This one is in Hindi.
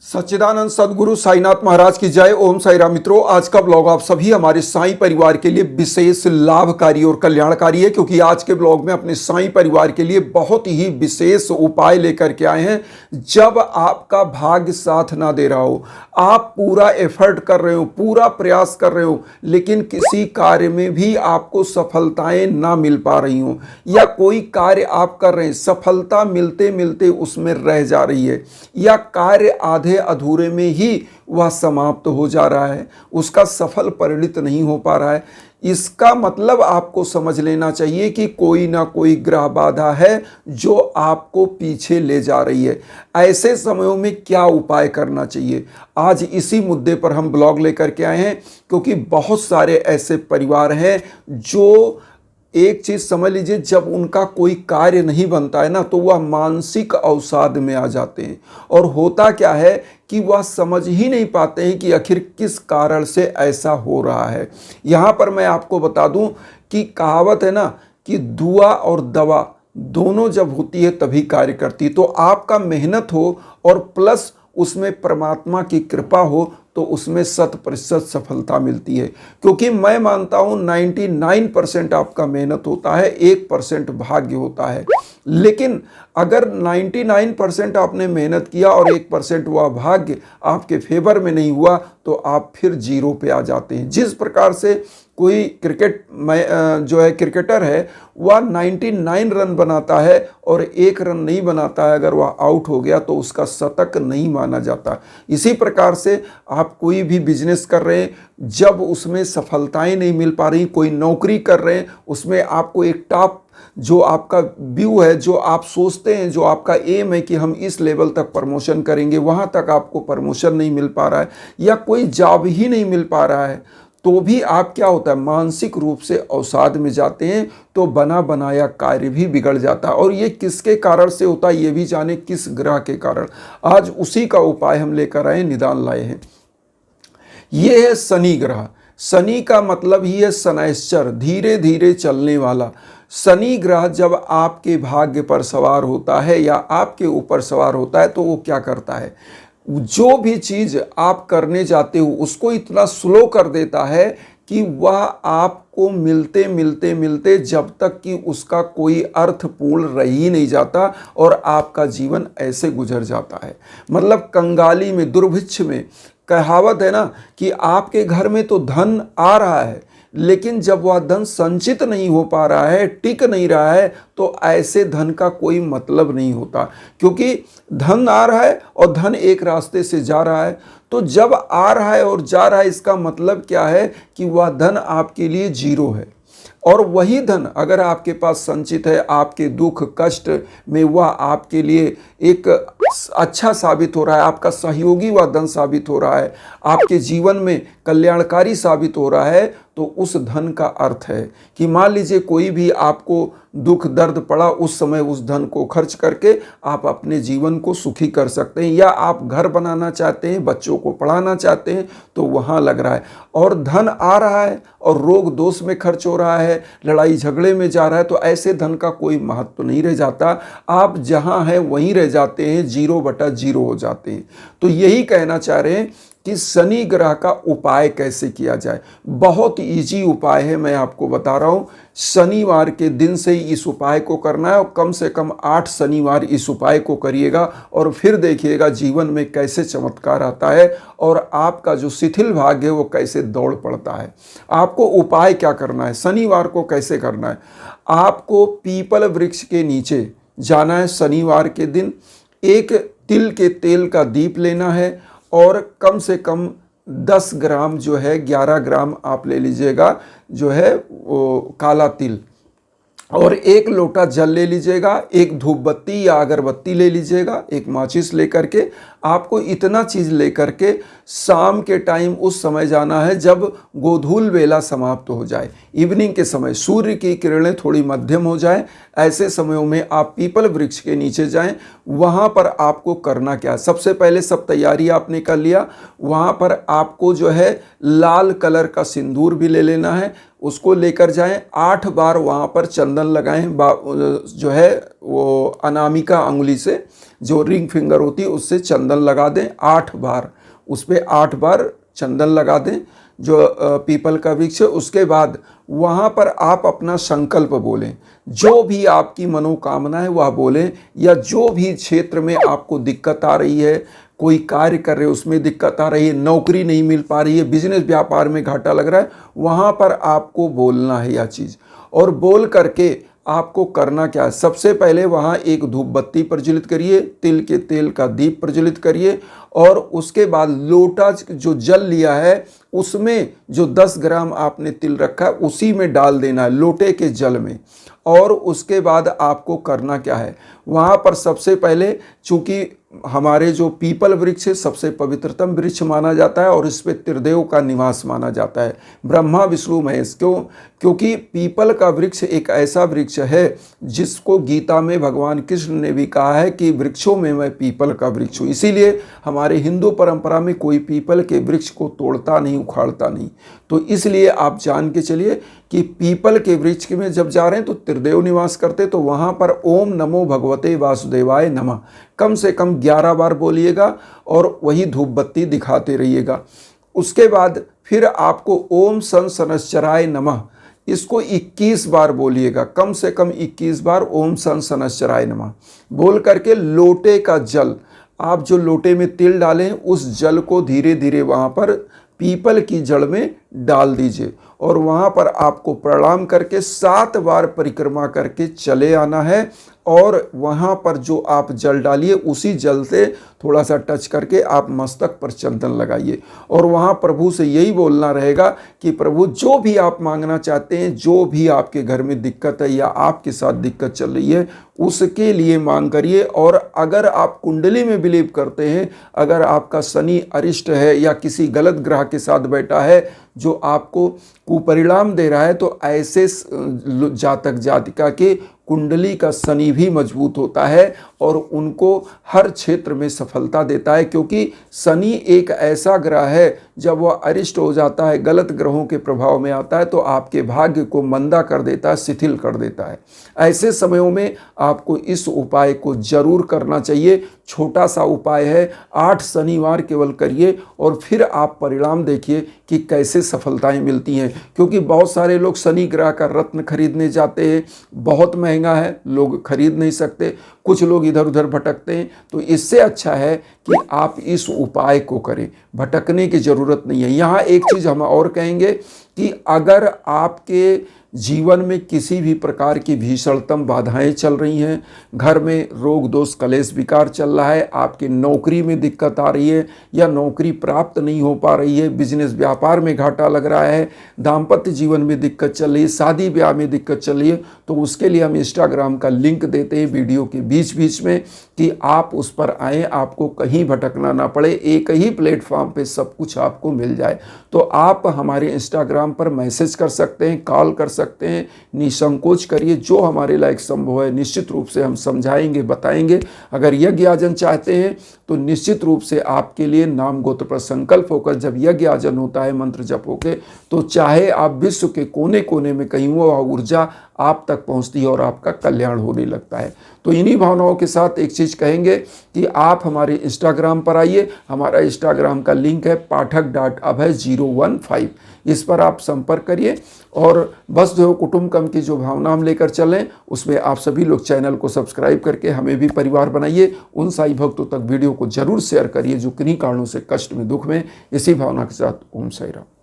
सच्चिदानंद सदगुरु साईनाथ महाराज की जय। ओम साई राम। मित्रों, आज का ब्लॉग आप सभी हमारे साईं परिवार के लिए विशेष लाभकारी और कल्याणकारी है, क्योंकि आज के ब्लॉग में अपने साईं परिवार के लिए बहुत ही विशेष उपाय लेकर के आए हैं। जब आपका भाग्य साथ ना दे रहा हो, आप पूरा एफर्ट कर रहे हो, पूरा प्रयास कर रहे हो, लेकिन किसी कार्य में भी आपको सफलताएं ना मिल पा रही हो, या कोई कार्य आप कर रहे हैं, सफलता मिलते मिलते उसमें रह जा रही है, या कार्य आधे अधूरे में ही वह समाप्त हो जा रहा है, उसका सफल परिणित नहीं हो पा रहा है, इसका मतलब आपको समझ लेना चाहिए कि कोई ना कोई ग्रह बाधा है जो आपको पीछे ले जा रही है। ऐसे समयों में क्या उपाय करना चाहिए, आज इसी मुद्दे पर हम ब्लॉग लेकर के आए हैं, क्योंकि बहुत सारे ऐसे परिवार हैं जो एक चीज समझ लीजिए, जब उनका कोई कार्य नहीं बनता है ना, तो वह मानसिक अवसाद में आ जाते हैं। और होता क्या है कि वह समझ ही नहीं पाते हैं कि आखिर किस कारण से ऐसा हो रहा है। यहाँ पर मैं आपको बता दूं कि कहावत है ना कि दुआ और दवा दोनों जब होती है तभी कार्य करती है। तो आपका मेहनत हो और प्लस उसमें परमात्मा की कृपा हो तो उसमें 100% सफलता मिलती है। क्योंकि मैं मानता हूं 99% आपका मेहनत होता है, 1% भाग्य होता है। लेकिन अगर 99% आपने मेहनत किया और 1% वह भाग्य आपके फेवर में नहीं हुआ, तो आप फिर जीरो पे आ जाते हैं। जिस प्रकार से कोई क्रिकेट में जो है क्रिकेटर है, वह 99 रन बनाता है और 1 रन नहीं बनाता है, अगर वह आउट हो गया तो उसका शतक नहीं माना जाता। इसी प्रकार से आप कोई भी बिजनेस कर रहे हैं, जब उसमें सफलताएं नहीं मिल पा रही, कोई नौकरी कर रहे हैं, उसमें आपको एक टॉप जो आपका व्यू है, जो आप सोचते हैं, जो आपका एम है कि हम इस लेवल तक प्रमोशन करेंगे, वहां तक आपको प्रमोशन नहीं मिल पा रहा है, या कोई जॉब ही नहीं मिल पा रहा है, तो भी आप क्या होता है, मानसिक रूप से अवसाद में जाते हैं। तो बना बनाया कार्य भी बिगड़ जाता है। और ये किसके कारण से होता है, ये भी जाने, किस ग्रह के कारण। आज उसी का उपाय हम लेकर आए, निदान लाए हैं। ये है शनि ग्रह। शनि का मतलब ही है शनैश्चर, धीरे धीरे चलने वाला। शनि ग्रह जब आपके भाग्य पर सवार होता है या आपके ऊपर सवार होता है, तो वो क्या करता है, जो भी चीज आप करने जाते हो उसको इतना स्लो कर देता है कि वह आपको मिलते मिलते मिलते जब तक कि उसका कोई अर्थपूर्ण रह ही नहीं जाता, और आपका जीवन ऐसे गुजर जाता है। मतलब कंगाली में, दुर्भिक्ष में। कहावत है ना कि आपके घर में तो धन आ रहा है, लेकिन जब वह धन संचित नहीं हो पा रहा है, टिक नहीं रहा है, तो ऐसे धन का कोई मतलब नहीं होता। क्योंकि धन आ रहा है और धन एक रास्ते से जा रहा है, तो जब आ रहा है और जा रहा है, इसका मतलब क्या है कि वह धन आपके लिए जीरो है। और वही धन अगर आपके पास संचित है, आपके दुख कष्ट में वह आपके लिए एक अच्छा साबित हो रहा है, आपका सहयोगी वह धन साबित हो रहा है, आपके जीवन में कल्याणकारी साबित हो रहा है, तो उस धन का अर्थ है कि मान लीजिए कोई भी आपको दुख दर्द पड़ा, उस समय उस धन को खर्च करके आप अपने जीवन को सुखी कर सकते हैं। या आप घर बनाना चाहते हैं, बच्चों को पढ़ाना चाहते हैं, तो वहाँ लग रहा है। और धन आ रहा है और रोग दोष में खर्च हो रहा है, लड़ाई झगड़े में जा रहा है, तो ऐसे धन का कोई महत्व नहीं रह जाता। आप जहाँ हैं वहीं रह जाते हैं, 0/0 हो जाते हैं। तो यही कहना चाह रहे हैं कि शनि ग्रह का उपाय कैसे किया जाए। बहुत इजी उपाय है, मैं आपको बता रहा हूँ। शनिवार के दिन से ही इस उपाय को करना है, और कम से कम 8 शनिवार इस उपाय को करिएगा, और फिर देखिएगा जीवन में कैसे चमत्कार आता है, और आपका जो शिथिल भाग्य है वो कैसे दौड़ पड़ता है। आपको उपाय क्या करना है, शनिवार को कैसे करना है। आपको पीपल वृक्ष के नीचे जाना है शनिवार के दिन, एक तिल के तेल का दीप लेना है, और कम से कम 10 ग्राम जो है, 11 ग्राम आप ले लीजिएगा जो है वो काला तिल, और 1 लोटा जल ले लीजिएगा, एक धूप बत्ती या अगरबत्ती ले लीजिएगा, एक माचिस लेकर के। आपको इतना चीज़ लेकर के शाम के टाइम उस समय जाना है जब गोधूल वेला समाप्त हो जाए, इवनिंग के समय सूर्य की किरणें थोड़ी मध्यम हो जाए, ऐसे समयों में आप पीपल वृक्ष के नीचे जाएं। वहाँ पर आपको करना क्या है, सबसे पहले सब तैयारी आपने कर लिया, वहाँ पर आपको जो है लाल कलर का सिंदूर भी ले लेना है, उसको लेकर जाएं, 8 बार वहाँ पर चंदन लगाएं, जो है वो अनामिका अंगुली से, जो रिंग फिंगर होती है उससे चंदन लगा दें 8 बार, उस पर 8 बार चंदन लगा दें जो पीपल का वृक्ष है। उसके बाद वहाँ पर आप अपना संकल्प बोलें, जो भी आपकी मनोकामना है वह बोलें, या जो भी क्षेत्र में आपको दिक्कत आ रही है, कोई कार्य कर रहे हो उसमें दिक्कत आ रही है, नौकरी नहीं मिल पा रही है, बिजनेस व्यापार में घाटा लग रहा है, वहाँ पर आपको बोलना है यह चीज़। और बोल करके आपको करना क्या है, सबसे पहले वहाँ एक धूप बत्ती प्रज्वलित करिए, तिल के तेल का दीप प्रज्वलित करिए, और उसके बाद लोटा जो जल लिया है उसमें जो 10 ग्राम आपने तिल रखा है उसी में डाल देना है, लोटे के जल में। और उसके बाद आपको करना क्या है, वहाँ पर सबसे पहले, चूँकि हमारे जो पीपल वृक्ष है सबसे पवित्रतम वृक्ष माना जाता है और इस पे त्रिदेव का निवास माना जाता है, ब्रह्मा विष्णु महेश। क्योंकि पीपल का वृक्ष एक ऐसा वृक्ष है जिसको गीता में भगवान कृष्ण ने भी कहा है कि वृक्षों में मैं पीपल का वृक्ष हूँ। इसीलिए हमारे हिंदू परंपरा में कोई पीपल के वृक्ष को तोड़ता नहीं, उखाड़ता नहीं। तो इसलिए आप जान के चलिए कि पीपल के वृक्ष में जब जा रहे हैं तो त्रिदेव निवास करते, तो वहाँ पर ओम नमो भगवते वासुदेवाय नमः कम से कम 11 बार बोलिएगा और वही धूप बत्ती दिखाते रहिएगा। उसके बाद फिर आपको ओम सन शनश्चराय नमः, इसको 21 बार बोलिएगा, कम से कम 21 बार ओम सन शनश्चराय नमः बोल करके लोटे का जल, आप जो लोटे में तिल डालें उस जल को धीरे धीरे वहाँ पर पीपल की जड़ में डाल दीजिए, और वहाँ पर आपको प्रणाम करके 7 बार परिक्रमा करके चले आना है। और वहाँ पर जो आप जल डालिए उसी जल से थोड़ा सा टच करके आप मस्तक पर चंदन लगाइए, और वहाँ प्रभु से यही बोलना रहेगा कि प्रभु जो भी आप मांगना चाहते हैं, जो भी आपके घर में दिक्कत है या आपके साथ दिक्कत चल रही है उसके लिए मांग करिए। और अगर आप कुंडली में बिलीव करते हैं, अगर आपका शनि अरिष्ट है या किसी गलत ग्रह के साथ बैठा है जो आपको कुपरिणाम दे रहा है, तो ऐसे जातक जातिका के कुंडली का शनि भी मजबूत होता है और उनको हर क्षेत्र में सफलता देता है। क्योंकि शनि एक ऐसा ग्रह है जब वह अरिष्ट हो जाता है, गलत ग्रहों के प्रभाव में आता है, तो आपके भाग्य को मंदा कर देता है, शिथिल कर देता है। ऐसे समयों में आपको इस उपाय को जरूर करना चाहिए। छोटा सा उपाय है, 8 शनिवार केवल करिए और फिर आप परिणाम देखिए कि कैसे सफलताएं मिलती हैं। क्योंकि बहुत सारे लोग शनि ग्रह का रत्न खरीदने जाते हैं, बहुत महंगा है, लोग खरीद नहीं सकते, कुछ लोग इधर उधर भटकते हैं। तो इससे अच्छा है कि आप इस उपाय को करें, भटकने की ज़रूरत नहीं है। यहाँ एक चीज़ हम और कहेंगे कि अगर आपके जीवन में किसी भी प्रकार की भीषणतम बाधाएं चल रही हैं, घर में रोग दोष कलेश विकार चल रहा है, आपकी नौकरी में दिक्कत आ रही है या नौकरी प्राप्त नहीं हो पा रही है, बिजनेस व्यापार में घाटा लग रहा है, दाम्पत्य जीवन में दिक्कत चल रही है, शादी ब्याह में दिक्कत चल रही है, तो उसके लिए हम इंस्टाग्राम का लिंक देते हैं वीडियो के बीच बीच में कि आप उस पर आएँ, आपको कहीं भटकना ना पड़े, एक ही प्लेटफॉर्म पे सब कुछ आपको मिल जाए। तो आप हमारे इंस्टाग्राम पर मैसेज कर सकते हैं, कॉल कर सकते हैं, निसंकोच करिए, जो हमारे लायक संभव है निश्चित रूप से हम समझाएंगे, बताएंगे। अगर यज्ञ आजन चाहते हैं तो निश्चित रूप से आपके लिए नाम गोत्र पर संकल्प होकर जब यज्ञ आजन होता है मंत्र जप होके, तो चाहे आप विश्व के कोने कोने में कहीं हो, वह ऊर्जा आप तक पहुंचती है और आपका कल्याण होने लगता है। तो इन्हीं भावनाओं के साथ एक चीज़ कहेंगे कि आप हमारे इंस्टाग्राम पर आइए, हमारा इंस्टाग्राम का लिंक है pathak.abhay015, इस पर आप संपर्क करिए। और बस जो कुटुंबकम की जो भावना हम लेकर चलें, उसमें आप सभी लोग चैनल को सब्सक्राइब करके हमें भी परिवार बनाइए। उन साई भक्तों तक वीडियो को जरूर शेयर करिए जो किन्हीं कारणों से कष्ट में, दुख में। इसी भावना के साथ ओम साई राम।